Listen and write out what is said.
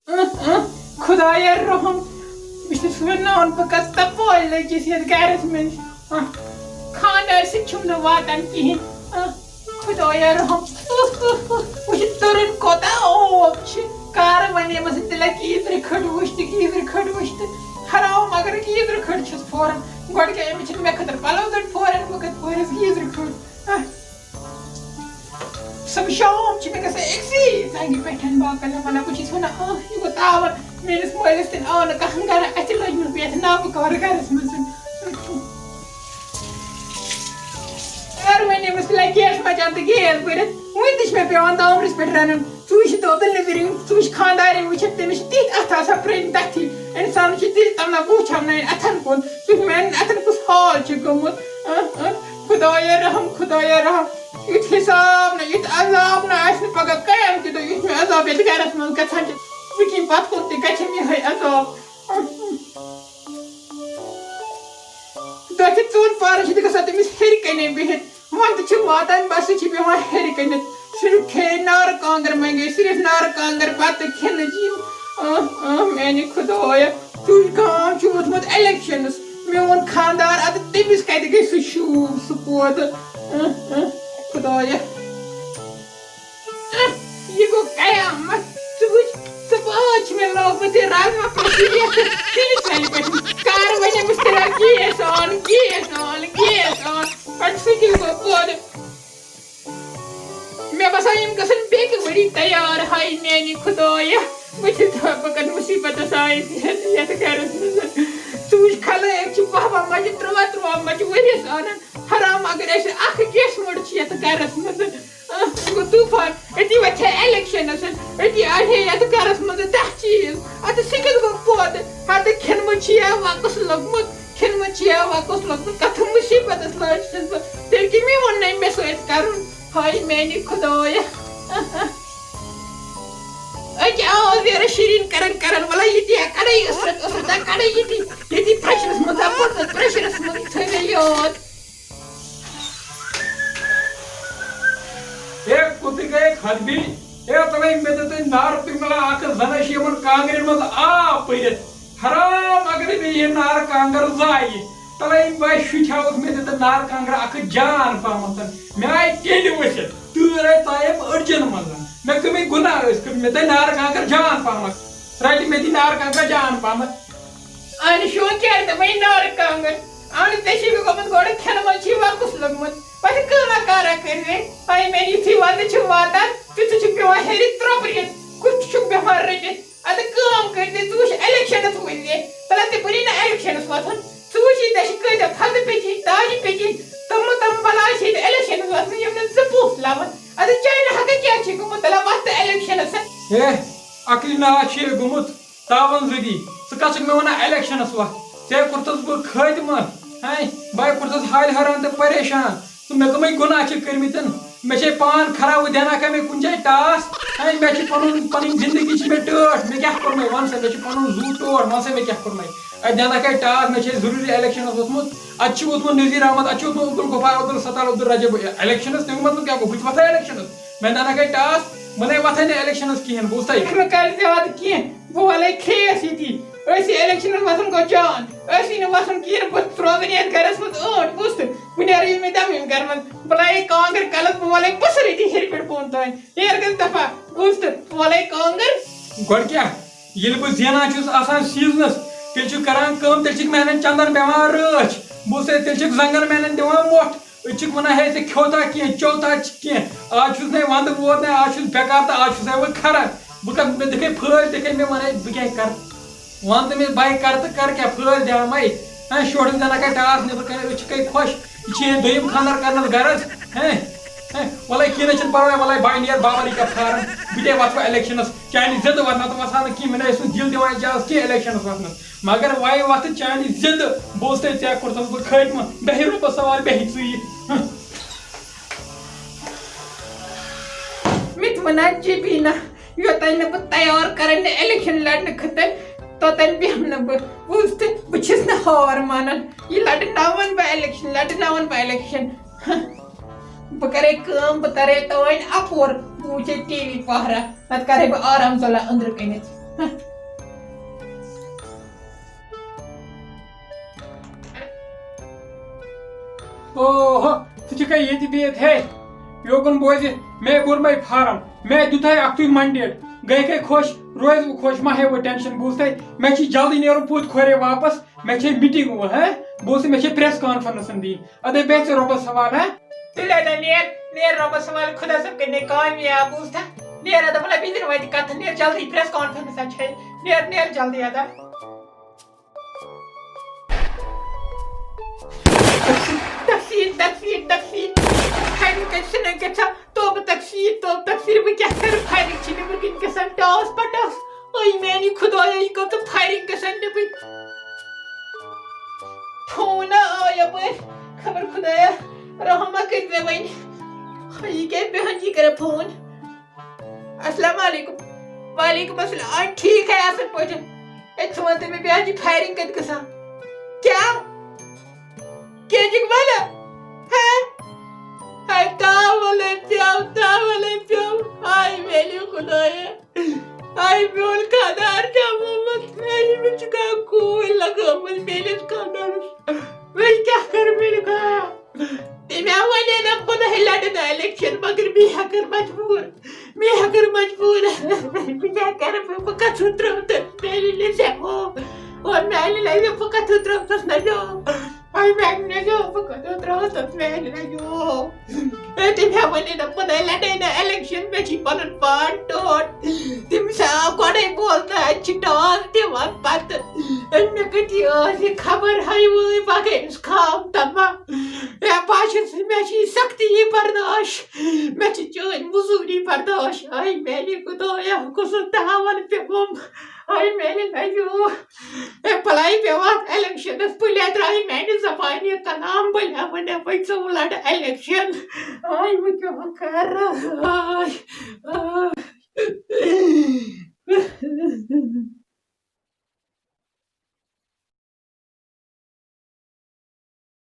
خدایا رحم بہت ونان بہ کس تپوی لگس یتھ گرس من خاندار سم واتان کہین خدایا رحم وچ ترن کوتا اوب کار ونیمس دل گیزر کھڑ وشت حرام اگر گیزر کھڑ چھس فوراً گوڑ کہ امس مے خطر پلو دٹ فوراً بہ کت پورس گیزر کھڑ سب شام چھ مے گژھان أکسٕے زنگہِ پٮ۪ٹھ باقٕے ونان بہٕ چھس ونان یہ گوٚو تاون میٲنِس مٲلِس تہِ آو نہٕ کانٛہہ گرٕ اَتہِ لٔجمٕژ بہٕ یتھ نابہٕ کار گرس منٛز ونیمس لگہِ گیس مچان تہٕ گیس بٔرِتھ وُنہِ تہِ چھِ مےٚ پیٚوان دامرِس پٮ۪ٹھ رنُن ژٕ وٕچھ توتن نیٚبرِم ژٕ وٕچھ خاندارٮ۪ن وٕچھِتھ تٔمِس چھِ تِتھۍ اَتھٕ آسان پرٛٲنۍ تٔتھی اِنسان چھِ تیٚلہِ تمنا بہٕ وٕچھاونٲیِن اَتھن کُن ژٕ وٕچھ میٛانٮ۪ن اَتھن کُس حال چھُ گوٚمُت خدایا رحم یُتھ حساب نہٕ یُتھ عذاب نہٕ آسہِ نہٕ پگاہ قیامتہِ دۄہ یُتھ مےٚ عذاب ییٚتہِ گرس منٛز گژھان چھِ وٕنکٮ۪ن پتہٕ کُن تہِ گژھٮ۪م یِہوٚے عذاب دۄہ چھِ ژوٚر پہرٕ چھِ تہِ گژھان تٔمِس ہیٚرِ کَنے بِہِتھ وَندٕ چھِ واتان بسہٕ چھِ بیٚہوان ہیٚرِ کٔنٮ۪تھ صرف کھیٚیہِ نارٕ کانٛگٕر منٛگے صرف نارٕ کانٛگٕر بتہٕ کھٮ۪نہٕ چی میانہِ خدایا تُہۍ گام چھُ ووتمُت الیکشنس میون خاندار ادٕ تٔمِس کتہِ گژھِ سُہ شوٗب سُہ پودٕ خدایا یہ گوٚو قیامت ژٕ وٕچھ ژٕ آز چھِ مےٚ لوگمُت یہِ رازما پرٛوٚسُر یتھ تیٖژ کالہِ پٮ۪ٹھ کر ونیمس تیٚلہِ گیس آن پتہٕ سُہ تہِ گوٚو پودٕ مےٚ باسان یِم گژھن بیٚکہِ ؤری تیار ہاے میانہِ خدایا بہٕ چھس بہٕ کتھ مُصیبتس آیس یتھ گرس منٛز ژٕ وٕچھ خلٲیق چھِ بہہ مچہِ 13 مچہِ ؤرِیس انان حرام اگر اسہِ اکھ گیس مٔٹ چھِ یتھ گرس منٛز گوٚو طوٗفان أتی وۄتھِ ہے الیکشنس أتی آیہِ ہے یتھ گرس منٛز 10 چیٖز ادٕ سُہ کیٛاہ گوٚو پودٕ ہتہٕ کھٮ۪نہٕ چھِ یا وقس لوٚگمُت کتھ مُصیبتس لٲج چھس بہٕ تیٚلہِ کہِ مےٚ ووٚن نہٕ مےٚ سۭتۍ کرُن ہاے میانہِ خدایا أکہِ آواز یورٕ شیٖرِن کران ولا ییٚتی کڑے ٲسرت کڑے ییٚتی پریشرس منٛز پوٚتمُت پریشرس منٛز تھٲے مےٚ یاد کوٚت گٔیے کھدبی تَوے مےٚ دوٚپ نارٕ تُہۍ ملا اکھ زَن چھِ یِمن کانٛگرٮ۪ن منٛز آب پٔرِتھ حرام اگرے مےٚ یہِ نارٕ کانٛگٕر زایہِ تَوے بہٕ شُتھیوُس مےٚ دِتُن نارٕ کانٛگٕر اکھ جان پہمتھ مےٚ آیہِ ٹیٚنڈِ ؤسِتھ تۭر آیہِ ژایَم أڑجن منٛز مےٚ کٔمٕے گُناہ ٲسۍ کٔرمٕتۍ مےٚ تھٲے نارٕ کانٛگٕر جان پہمتھ رَٹہِ مےٚ دِ نارٕ کانٛگٕر جان پہمتھ اَنہِ شوقیار تہٕ وۄنۍ نارٕ کانٛگٕر اَنہِ ژےٚ چھُے گوٚمُت گۄڈٕ کھٮ۪نہٕ منٛز چھُے وقس لوٚگمُت پتہٕ کٲما کارا کٔرِتھ ہاے مےٚ یِتھُے وندٕ چھُ واتان تِتھُے چھُکھ پیٚوان ہیٚرِ ترٛوبرِتھ کُٹھ چھُکھ پیٚوان رٔٹِتھ ادٕ کٲم کٔرِتھ ژٕ وٕچھ الیکشنس ؤنہِ بلہ ژےٚ بٔری نہٕ الیکشنس وۄتھُن ژٕ وٕچھی ژےٚ چھِ کۭتیاہ پھلدٕ پیٚچِنۍ تاجہِ پیٚچِنۍ تِم بلاے چھِ ییٚتہِ الیکشنس وۄتھنہٕ یِم نہٕ 2 پونٛسہٕ لَوان ادٕ چانہِ حقہٕ کیٛاہ چھُے گوٚمُت تلہ وۄتھ تہٕ الیکشنس عقلہِ نا چھُ گوٚمُت تاون زٔدی ژٕ کتھ چھُکھ مےٚ ونان الیکشنس وتھ ژےٚ کوٚرتھس بہٕ خٲدمت بہٕ کوٚرتھس حالہِ حٲران تہٕ پریشان تہٕ مےٚ کٕمٕے گُناہ چھِ کٔرمٕتۍ مےٚ چھے پان خراب وۄنۍ دیاناکھا مےٚ کُنہِ جایہِ ٹاس مےٚ چھِ پنٕنۍ زندگی چھِ مےٚ ٹٲٹھ مےٚ کیٛاہ کوٚرمَے وَن سا مےٚ چھُ پنُن زوٗ ٹوٹھ وَن سا مےٚ کیٛاہ کوٚرمَے اَتہِ دیاناکھا ٹاس مےٚ چھے ضروٗری الیکشنس ووٚتھمُت اَتہِ چھُ ووتمُت نذیٖر احمد اَتہِ چھُ ووتمُت عبدالغفار عبدالستار عبدالرجب الیکشنس تَمیُک مطلب کیٛاہ گوٚو بہٕ تہِ وۄتھا الیکشنس مےٚ دیاناکھا ٹاس بہٕ نَے وۄتھے نہٕ الیکشنس کِہینۍ بوٗزتھا مےٚ کَرِ زیادٕ کینٛہہ بہٕ وَلے کھیٚیَس ییٚتی أسی الیکشنس وَسُن گوٚو جان أسی نہٕ وَسُن کِہیٖنۍ بہٕ ترٛووٕنۍ یَتھ گرس منٛز ٲنٹ بوٗزتھٕ بہٕ نیرٕ ییٚلہِ مےٚ دَم یِم گرٕ منٛز بہٕ لایے کانٛگٕر کَلس بہٕ وَلے پٕسر ییٚتی ہیٚرِ پٮ۪ٹھ بۄن تانۍ نیر گژھِ دفعہ بوٗزتھٕ بہٕ وَلے کانٛگٕر گۄڈٕ کیٛاہ ییٚلہِ بہٕ زینان چھُس آسان سیٖزنس تیٚلہِ چھُ کران کٲم تیٚلہِ چھِکھ میانٮ۪ن چندن بیٚہوان رٲچھ بوٗزتھا تیٚلہِ چھِکھ زنگن میانٮ۪ن دِوان مۄٹھ أسۍ چھِکھ ونان ہے ژےٚ کھیوٚوتھا کینٛہہ چیوٚوتھا کینٛہہ آز چھُس نے ونٛدٕ ووت نے آز چھُس بیکار تہٕ آز چھُسے وۄنۍ کھران بہٕ کتھ مےٚ دِکھے پھٲلۍ دِکھے مےٚ ونے بہٕ کیٛاہ کرٕ وَن تہٕ مےٚ بھاے کر تہٕ کر کیٛاہ پھٲلۍ دِوامے شُرِس دیاناکھا ٹاس نیبرٕ کنہِ أسۍ چھِ کَے خۄش یہِ چھِ ییٚتہِ دوٚیِم خانٛدر کرنس غرض وَلے کیٚنٛہہ نہٕ چھُنہٕ پرواے وَلے بھاے نیر بابری کا فارم بہٕ تے وَتھٕ وۄنۍ الیکشنس چانہِ زِندٕ وَتھ نتہٕ وَسہٕ ہا نہٕ کِہینۍ مےٚ نَے ٲسۍ نہٕ دِل دِوان اِجازت کینٛہہ الیکشنس وَتھنس مگر وۄنۍ وَتھٕ چانہِ زِندٕ بوٗزتھے ژےٚ کوٚرتھس بہٕ خٲتمہٕ بیٚہہِ رۄبس سوال بیٚہہِ ژٕیہِ مےٚ تہِ وَنان جبیٖنا یوٚتانۍ نہٕ بہٕ تیار کران نہٕ الیکشن لڑنہٕ خٲطرٕ توٚتانۍ بیٚہمہٕ نہٕ بہٕ بوٗزتھٕ بہٕ چھَس نہٕ ہار مانان یہِ لڑناون بہٕ الیکشن بہٕ کرے کٲم بہٕ ترے تانۍ اپور بہٕ وٕچھے ٹی وی پہرا نتہٕ کرے بہٕ آرام ژولا أنٛدرٕ کٔنِتھ اوہ ژٕ ییٚتہِ بِہِتھ ہے یوکُن بوزِ مےٚ کوٚرمَے فارم مےٚ دیُتھَے اَکھتُے منڈیٹ گٔے خۄش روزِ بہٕ خۄش ما ہیٚیہِ وۄنۍ ٹٮ۪نشَن بوٗزتھَے مےٚ چھِ جلدی نیرُن پوٚت کھورے واپس مےٚ چھے میٖٹِنٛگ وۄنۍ ہہ بوٗزتھٕے مےٚ چھے پرٛٮ۪س کانفرنسن دِنۍ اَدَے بیٚہہ ژٕ رۄبَس حوال ہہ تیٚلہِ نیر رۄبَس حوال خۄدا صٲب کٔرِنَے کامیاب بوٗزتھا نیر ادا مطلب بیٚیہِ واتہِ کَتھ نیر جلدی پرٛٮ۪س کانفرنس چھے نیر جلدی ادا تقسیٖر فایرِنٛگ گژھِ نہٕ گژھان توبہٕ تقسیٖر بہٕ کیٛاہ کَرٕ فایرِنٛگ چھِ نیٚبرٕ کِنۍ گژھان ٹاس پٹاس اے میٛانہِ خۄدایا یہِ گوٚو تہٕ فایرِنٛگ گژھان نیٚبٕرۍ فون آو یَپٲرۍ خبر خۄدایا رحما کٔرۍ مےٚ وۄنۍ یہِ کیٛازِ بیٚہن یہِ کَران فون السلام علیکُم وعلیکُم السلام ٹھیٖک ہے اَصٕل پٲٹھۍ ہے ژٕ وَن تہٕ مےٚ بیٚیہِ یہِ فایرِنٛگ کَتہِ گژھان کیٛاہ کیجِک والا ہے تاولے پیو آے میٛانہِ خۄدایا آے میون خانٛدار جمومُت مےٚ چھُ کانٛہہ کوٗلۍ لگٲمٕژ میٛٲنِس خانٛدارس وۄنۍ کیٛاہ کَرٕ میٛانہِ خۄدایا تٔمۍ وَنے نا بہٕ لَڑٕ نہٕ الیکشن مگر مےٚ ہٮ۪کَن مجبوٗر بہٕ کیٛاہ کَرٕ بہٕ کَتھٕ ترٛٲوتَس میٛانہِ نَزیو میٛانہِ نَزیو بہٕ کَتھٕ ترٛٲوتَس نَزیو میٛانہِ نَزیو بہٕ کَتھٕ ترٛٲوتَس میٛانہِ نَزیو تٔمۍ وَنے نا بہٕ لَڑے نہٕ الیکشن مےٚ چھُے پَنُن پان ٹوٹھ تٔمِس آو گۄڈَے بولنہٕ اَتہِ چھِ ٹاس دِوان پَتہٕ مےٚ کٔتی ٲس یہِ خبر ہاے وٲے بہٕ گٔے أمِس خام تما بہٕ چھَس مےٚ چھِ یہِ سختی برداش مےٚ چھِ چٲنۍ موٚزوٗری برداش آے میٛانہِ خۄدایا کُسُن تاوَن پیوٚوُم آے میٛانہِ نَزیو بَلاے پیوٚو اَتھ الیکشنَس پٕلے درٛایہِ میٛانہِ زبانہِ کلام بٔلیا وَنیا وۄنۍ ژٕ لَڑٕ الیکشن آے بہٕ کیٛاہ کَرٕ